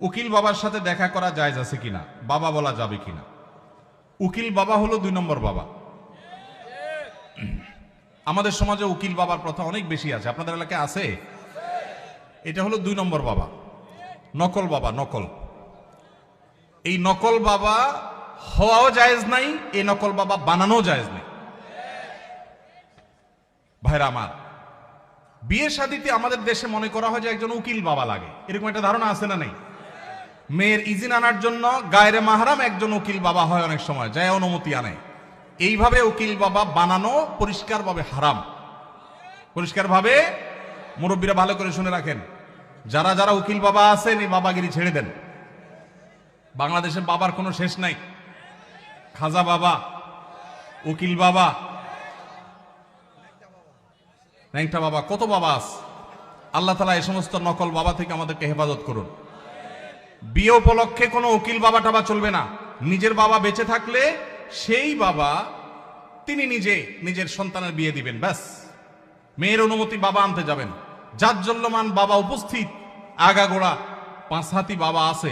উকিল বাবার সাথে দেখা করা জায়েজ আছে কিনা, বাবা বলা যাবে কিনা? উকিল বাবা হলো 2 নম্বর বাবা। আমাদের সমাজে উকিল বাবার প্রথা অনেক বেশি আছে, আপনাদের এলাকায় আছে? এটা হলো 2 নম্বর বাবা, নকল বাবা। নকল, এই নকল বাবা হওয়াও জায়েজ নাই, এই নকল বাবা বানানো জায়েজ নাই। ভাইরা আমার, বিয়ে শাদীতে আমাদের দেশে মনে করা হয় যে একজন উকিল বাবা লাগে, এরকম একটা ধারণা আছে না নেই? মেয়ের ইজিন আনার জন্য গায়রে মাহরাম একজন উকিল বাবা হয়, অনেক সময় যায় অনুমতি আনে। এইভাবে উকিল বাবা বানানো পরিষ্কারভাবে হারাম, পরিষ্কারভাবে। মুরব্বীরা ভালো করে শুনে রাখেন, যারা যারা উকিল বাবা আছেন এই বাবাগিরি ছেড়ে দেন। বাংলাদেশে বাবার কোনো শেষ নাই। খাজা বাবা, উকিল বাবা, ন্যাংটা বাবা, কত বাবা আছে। আল্লাহ তাআলা এই সমস্ত নকল বাবা থেকে আমাদেরকে হেফাজত করুন। বিয়ে উপলক্ষে কোনো উকিল বাবা টাবা চলবে না। নিজের বাবা বেঁচে থাকলে সেই বাবা তিনি নিজে নিজের সন্তানের বিয়ে দিবেন, ব্যাস। মেয়ের অনুমতি বাবা আনতে যাবেন। জাজ্জল্যমান বাবা উপস্থিত, আগাগোড়া 5 হাতি বাবা আছে,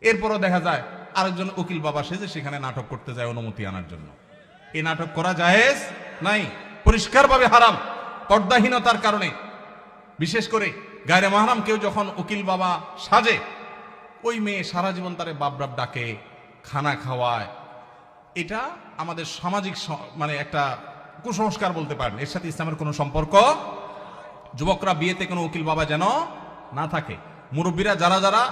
এরপরও দেখা যায় আরেকজন উকিল বাবা সেজে সেখানে নাটক করতে যায় অনুমতি আনার জন্য। এই নাটক করা জায়েজ নাই, পরিষ্কারভাবে হারাম। পর্দাহীনতার কারণে, বিশেষ করে গায়রে মাহরাম কেউ যখন উকিল বাবা সাজে, ওই মেয়ে সারা জীবন তারে বাপ বাপ ডাকে, খানা খাওয়ায়। এটা আমাদের সামাজিক মানে একটা কুসংস্কার বলতে পারেন, এর সাথে ইসলামের কোনো সম্পর্ক। যুবকরা বিয়েতে কোনো উকিল বাবা যেন না থাকে। মুরব্বীরা যারা যারা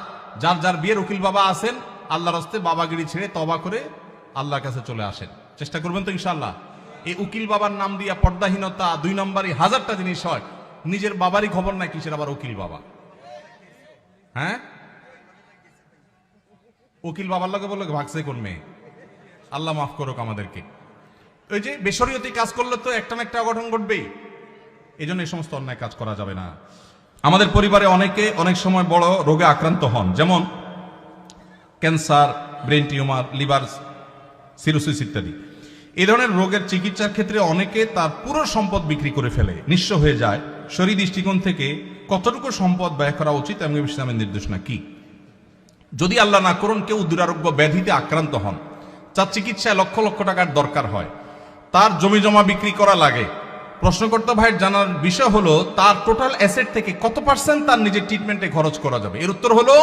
যার যার বিয়ের উকিল বাবা আছেন, আল্লাহর রাস্তে বাবাগিরি ছেড়ে তওবা করে আল্লাহর কাছে চলে আসেন, চেষ্টা করবেন তো ইনশাআল্লাহ। এই উকিল বাবার নাম দিয়া পর্দাহীনতা 2 নম্বরই 1000টা জিনিস হয়। নিজের বাবারই খবর নাই, কিসের আবার উকিল বাবা? হ্যাঁ, উকিল বাবার লগে বললো ভাগছে কোন মেয়ে? আল্লাহ মাফ করুক আমাদেরকে। ওই যে বেশরিয়তি কাজ করলে তো একটা না একটা অঘটন ঘটবেই। এই জন্য এই সমস্ত অন্যায় কাজ করা যাবে না। আমাদের পরিবারে অনেকে অনেক সময় বড় রোগে আক্রান্ত হন, যেমন cancer, brain tumour, liver cirrhosis ইত্যাদি। এই ধরনের রোগের চিকিৎসার ক্ষেত্রে অনেকে তার পুরো সম্পদ বিক্রি করে ফেলে, নিঃস্ব হয়ে যায়। শরীর দৃষ্টিকোণ থেকে কতটুকু সম্পদ ব্যয় করা উচিত, এমনি ইসলামের নির্দেশনা কি? যদি আল্লাহ না করুন কেউ দুরারোগ্য ব্যাধিতে আক্রান্ত হন, তার চিকিৎসায় লক্ষ লক্ষ টাকার দরকার হয়, তার জমি জমা বিক্রি করা লাগে, প্রশ্নকর্তা ভাইয়ের জানার বিষয় হলো তার টোটাল অ্যাসেট থেকে কত % তার নিজের ট্রিটমেন্টে খরচ করা যাবে? এর উত্তর হলো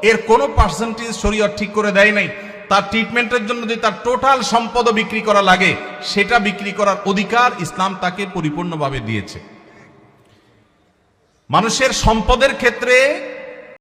এর কোনো পার্সেন্টেজ শরীয়ত ঠিক করে দেয় নাই। তার ট্রিটমেন্টের জন্য যদি তার টোটাল সম্পদ বিক্রি করা লাগে, সেটা বিক্রি করার অধিকার ইসলাম তাকে পরিপূর্ণভাবে দিয়েছে। মানুষের সম্পদের ক্ষেত্রে